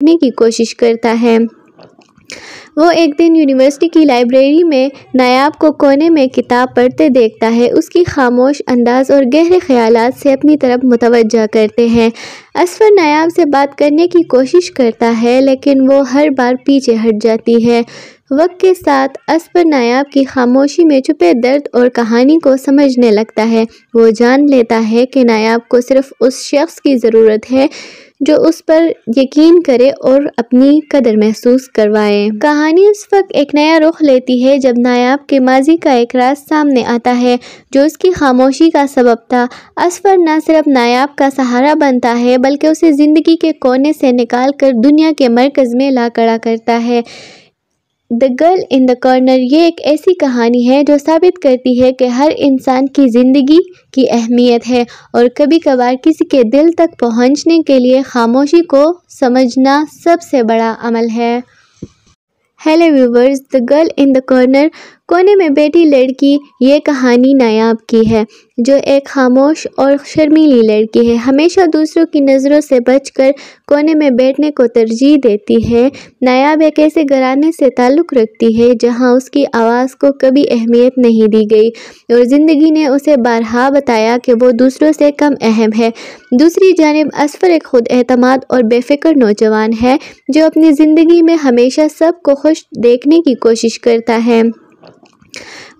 देखने की कोशिश करता है। वो एक दिन यूनिवर्सिटी की लाइब्रेरी में नायाब को कोने में किताब पढ़ते देखता है। उसकी खामोश अंदाज और गहरे ख्यालात से अपनी तरफ मुतवज्जा करते हैं। असफर नायाब से बात करने की कोशिश करता है, लेकिन वो हर बार पीछे हट जाती है। वक्त के साथ असफर नायाब की खामोशी में छुपे दर्द और कहानी को समझने लगता है। वो जान लेता है कि नायाब को सिर्फ उस शख्स की ज़रूरत है जो उस पर यकीन करे और अपनी कदर महसूस करवाए। कहानी उस वक्त एक नया रुख लेती है जब नायाब के माजी का एक राज सामने आता है जो उसकी खामोशी का सबब था। असफर न सिर्फ नायाब का सहारा बनता है, बल्कि उसे ज़िंदगी के कोने से निकाल कर दुनिया के मरकज़ में ला खड़ा करता है। The girl in the corner ये एक ऐसी कहानी है जो साबित करती है कि हर इंसान की ज़िंदगी की अहमियत है और कभी कभार किसी के दिल तक पहुंचने के लिए खामोशी को समझना सबसे बड़ा अमल है। Hello viewers, the girl in the corner कोने में बैठी लड़की ये कहानी नायाब की है, जो एक खामोश और शर्मीली लड़की है। हमेशा दूसरों की नज़रों से बचकर कोने में बैठने को तरजीह देती है। नायाब एक ऐसे घराने से ताल्लुक़ रखती है जहां उसकी आवाज़ को कभी अहमियत नहीं दी गई और ज़िंदगी ने उसे बारहा बताया कि वो दूसरों से कम अहम है। दूसरी जानिब असफर एक खुद एतमाद और बेफिक्र नौजवान है जो अपनी ज़िंदगी में हमेशा सबको खुश देखने की कोशिश करता है।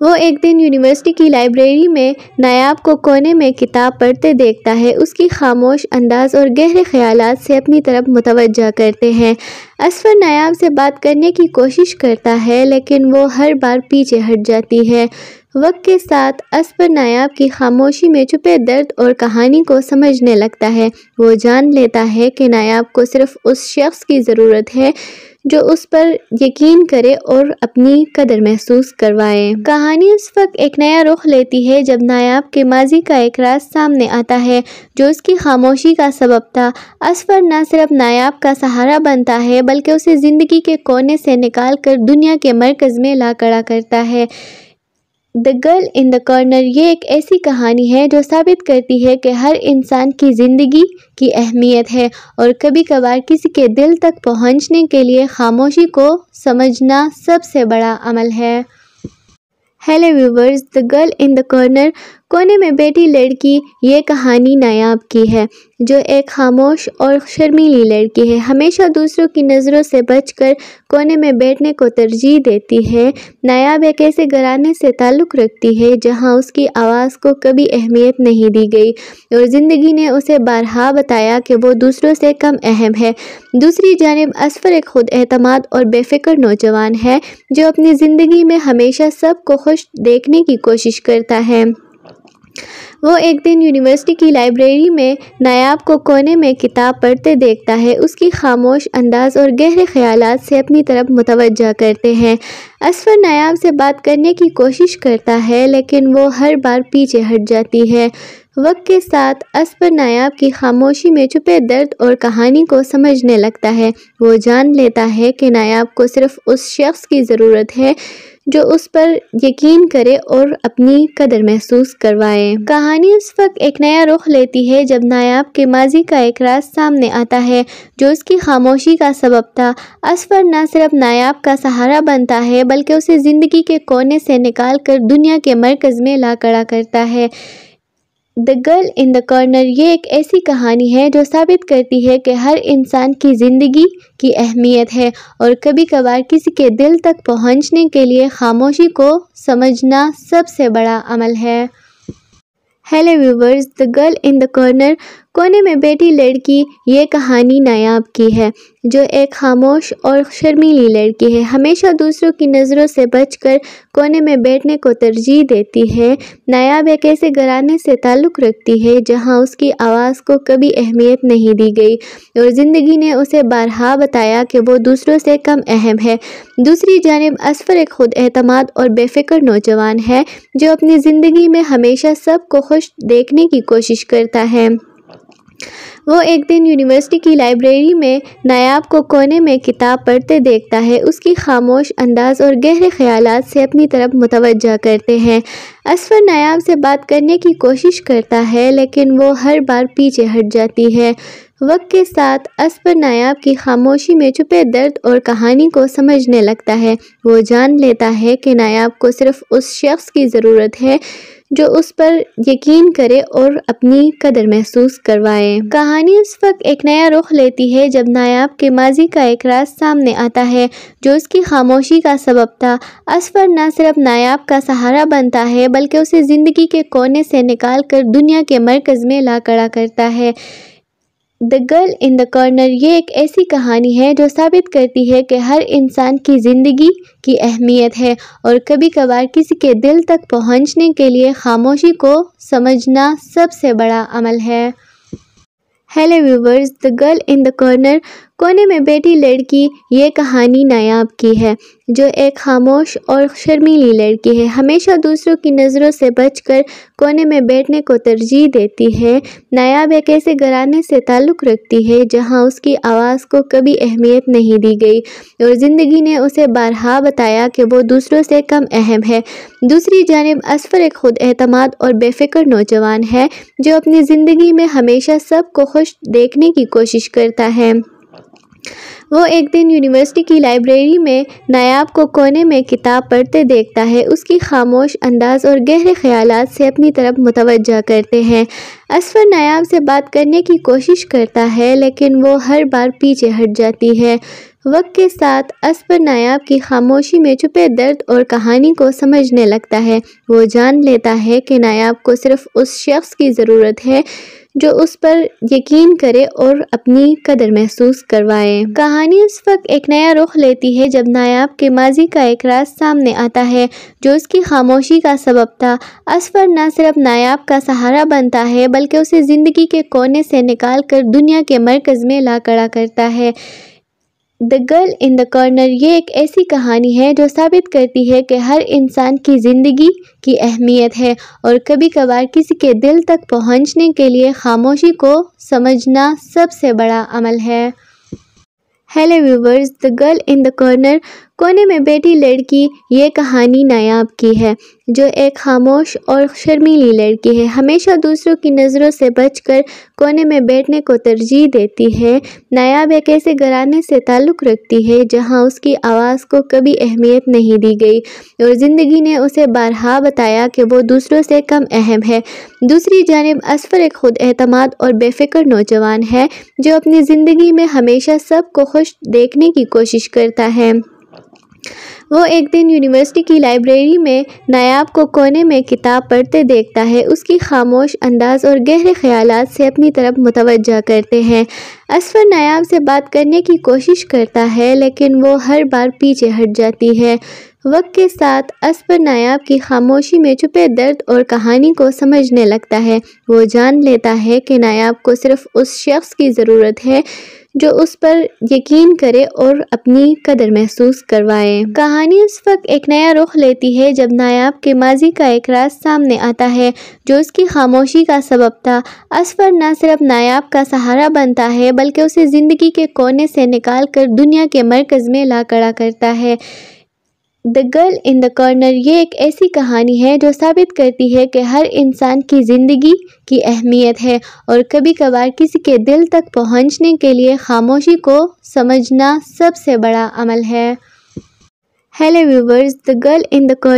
वो एक दिन यूनिवर्सिटी की लाइब्रेरी में नायाब को कोने में किताब पढ़ते देखता है। उसकी खामोश अंदाज और गहरे ख्यालात से अपनी तरफ मुतवज्जा करते हैं। असफर नायाब से बात करने की कोशिश करता है, लेकिन वो हर बार पीछे हट जाती है। वक्त के साथ असफर नायाब की खामोशी में छुपे दर्द और कहानी को समझने लगता है। वो जान लेता है कि नायाब को सिर्फ उस शख्स की ज़रूरत है जो उस पर यकीन करे और अपनी कदर महसूस करवाए। कहानी उस वक्त एक नया रुख लेती है जब नायाब के माजी का एक राज सामने आता है जो उसकी खामोशी का सबब था। असफर न सिर्फ नायाब का सहारा बनता है, बल्कि उसे ज़िंदगी के कोने से निकाल कर दुनिया के मरकज़ में ला खड़ा करता है। The girl in the corner ये एक ऐसी कहानी है जो साबित करती है कि हर इंसान की ज़िंदगी की अहमियत है और कभी कभार किसी के दिल तक पहुंचने के लिए खामोशी को समझना सबसे बड़ा अमल है। Hello viewers, the girl in the corner कोने में बैठी लड़की ये कहानी नायाब की है, जो एक खामोश और शर्मीली लड़की है। हमेशा दूसरों की नज़रों से बचकर कोने में बैठने को तरजीह देती है। नायाब एक ऐसे घराने से ताल्लुक़ रखती है जहां उसकी आवाज़ को कभी अहमियत नहीं दी गई और ज़िंदगी ने उसे बारहा बताया कि वो दूसरों से कम अहम है। दूसरी जानिब असफर एक खुद एतमाद और बेफिक्र नौजवान है जो अपनी ज़िंदगी में हमेशा सबको खुश देखने की कोशिश करता है। वो एक दिन यूनिवर्सिटी की लाइब्रेरी में नायाब को कोने में किताब पढ़ते देखता है। उसकी खामोश अंदाज और गहरे ख्यालात से अपनी तरफ मुतवज्जा करते हैं। असफर नायाब से बात करने की कोशिश करता है, लेकिन वो हर बार पीछे हट जाती है। वक्त के साथ असफर नायाब की खामोशी में छुपे दर्द और कहानी को समझने लगता है। वो जान लेता है कि नायाब को सिर्फ उस शख्स की ज़रूरत है जो उस पर यकीन करे और अपनी कदर महसूस करवाए। कहानी उस वक्त एक नया रुख लेती है जब नायाब के माजी का एक राज सामने आता है जो उसकी खामोशी का सबब था। असफर न सिर्फ नायाब का सहारा बनता है, बल्कि उसे ज़िंदगी के कोने से निकाल कर दुनिया के मरकज़ में ला खड़ा करता है। The girl in the corner ये एक ऐसी कहानी है जो साबित करती है कि हर इंसान की ज़िंदगी की अहमियत है और कभी कभार किसी के दिल तक पहुंचने के लिए खामोशी को समझना सबसे बड़ा अमल है। Hello viewers, the girl in the corner कोने में बैठी लड़की ये कहानी नायाब की है, जो एक खामोश और शर्मीली लड़की है। हमेशा दूसरों की नज़रों से बचकर कोने में बैठने को तरजीह देती है। नायाब एक ऐसे घराने से ताल्लुक़ रखती है जहां उसकी आवाज़ को कभी अहमियत नहीं दी गई और ज़िंदगी ने उसे बारहा बताया कि वो दूसरों से कम अहम है। दूसरी जानिब असफर एक खुद एतमाद और बेफिक्र नौजवान है जो अपनी ज़िंदगी में हमेशा सबको खुश देखने की कोशिश करता है। वो एक दिन यूनिवर्सिटी की लाइब्रेरी में नायाब को कोने में किताब पढ़ते देखता है। उसकी खामोश अंदाज और गहरे ख्यालात से अपनी तरफ मुतवज्जा करते हैं। असफर नायाब से बात करने की कोशिश करता है, लेकिन वो हर बार पीछे हट जाती है। وقت کے ساتھ اسفر نایاب کی خاموشی میں چھپے درد اور کہانی کو سمجھنے لگتا ہے۔ وہ جان لیتا ہے کہ نایاب کو صرف اس شخص کی ضرورت ہے جو اس پر یقین کرے اور اپنی قدر محسوس کروائے۔ کہانی اس وقت ایک نیا رخ لیتی ہے جب نایاب کے ماضی کا ایک راز سامنے آتا ہے جو اس کی خاموشی کا سبب تھا۔ اسفر نہ صرف نایاب کا سہارا بنتا ہے بلکہ اسے زندگی کے کونے سے نکال کر دنیا کے مرکز میں لا کھڑا کرتا ہے۔ دی گرل ان دی کارنر یہ ایک ایسی کہانی ہے جو ثابت کرتی ہے کہ ہر انسان کی زندگی کی اہمیت ہے اور کبھی کبھار کسی کے دل تک پہنچنے کے لیے خاموشی کو سمجھنا سب سے بڑا عمل ہے۔ Hello viewers, the girl in the corner کونے میں بیٹھی لڑکی یہ کہانی نایاب کی ہے جو ایک خاموش اور شرمیلی لڑکی ہے۔ ہمیشہ دوسروں کی نظروں سے بچ کر کونے میں بیٹھنے کو ترجیح دیتی ہے۔ نایاب ایک ایسے گھرانے سے تعلق رکھتی ہے جہاں اس کی آواز کو کبھی اہمیت نہیں دی گئی اور زندگی نے اسے بارہا بتایا کہ وہ دوسروں سے کم اہم ہے۔ دوسری جانب اسفر ایک خود اعتماد اور بے فکر نوجوان ہے جو اپنی زندگی میں ہمیشہ سب کو خوش دیکھنے کی کوشش کرتا ہے۔ وہ ایک دن یونیورسٹی کی لائبریری میں نایاب کو کونے میں کتاب پڑھتے دیکھتا ہے۔ اس کی خاموش انداز اور گہرے خیالات سے اپنی طرف متوجہ کرتے ہیں۔ اسفر نایاب سے بات کرنے کی کوشش کرتا ہے لیکن وہ ہر بار پیچھے ہٹ جاتی ہے۔ وقت کے ساتھ اسفر نایاب کی خاموشی میں چھپے درد اور کہانی کو سمجھنے لگتا ہے۔ وہ جان لیتا ہے کہ نایاب کو صرف اس شخص کی ضرورت ہے جو اس پر یقین کرے اور اپنی قدر محسوس کروائے۔ کہانی اس وقت ایک نیا رخ لیتی ہے جب نایاب کے ماضی کا ایک راز سامنے آتا ہے جو اس کی خاموشی کا سبب تھا۔ اسفر نہ صرف نایاب کا سہارا بنتا ہے بلکہ اسے زندگی کے کونے سے نکال کر دنیا کے مرکز میں لا کھڑا کرتا ہے۔ دی گرل ان دی کارنر یہ ایک ایسی کہانی ہے جو ثابت کرتی ہے کہ ہر انسان کی زندگی کی اہمیت ہے اور کبھی کبھار کسی کے دل تک پہنچنے کے لیے خاموشی کو سمجھنا سب سے بڑا عمل ہے۔ Hello viewers, the girl in the corner کونے میں بیٹھی لڑکی یہ کہانی نایاب کی ہے جو ایک خاموش اور شرمیلی لڑکی ہے۔ ہمیشہ دوسروں کی نظروں سے بچ کر کونے میں بیٹھنے کو ترجیح دیتی ہے۔ نایاب ایک ایسے گھرانے سے تعلق رکھتی ہے جہاں اس کی آواز کو کبھی اہمیت نہیں دی گئی اور زندگی نے اسے بارہا بتایا کہ وہ دوسروں سے کم اہم ہے۔ دوسری جانب اسفر ایک خود اعتماد اور بے فکر نوجوان ہے جو اپنی زندگی میں ہمیشہ سب کو خوش دیکھنے کی کوشش کرتا ہے۔ وہ ایک دن یونیورسٹی کی لائبریری میں نایاب کو کونے میں کتاب پڑھتے دیکھتا ہے۔ اس کی خاموش انداز اور گہرے خیالات سے اپنی طرف متوجہ کرتے ہیں۔ اسفر نایاب سے بات کرنے کی کوشش کرتا ہے لیکن وہ ہر بار پیچھے ہٹ جاتی ہے۔ وقت کے ساتھ اسفر نایاب کی خاموشی میں چھپے درد اور کہانی کو سمجھنے لگتا ہے۔ وہ جان لیتا ہے کہ نایاب کو صرف اس شخص کی ضرورت ہے جو اس پر یقین کرے اور اپنی قدر محسوس کروائے۔ کہانی اس وقت ایک نیا رخ لیتی ہے جب نایاب کے ماضی کا ایک راز سامنے آتا ہے جو اس کی خاموشی کا سبب تھا۔ اسفر نہ صرف نایاب کا سہارا بنتا ہے بلکہ اسے زندگی کے کونے سے نکال کر دنیا کے مرکز میں لا کھڑا کرتا ہے۔ دی گرل ان دی کارنر یہ ایک ایسی کہانی ہے جو ثابت کرتی ہے کہ ہر انسان کی زندگی کی اہمیت ہے اور کبھی کبھار کسی کے دل تک پہنچنے کے لیے خاموشی کو سمجھنا سب سے بڑا عمل ہے۔ Hello viewers, the girl in the corner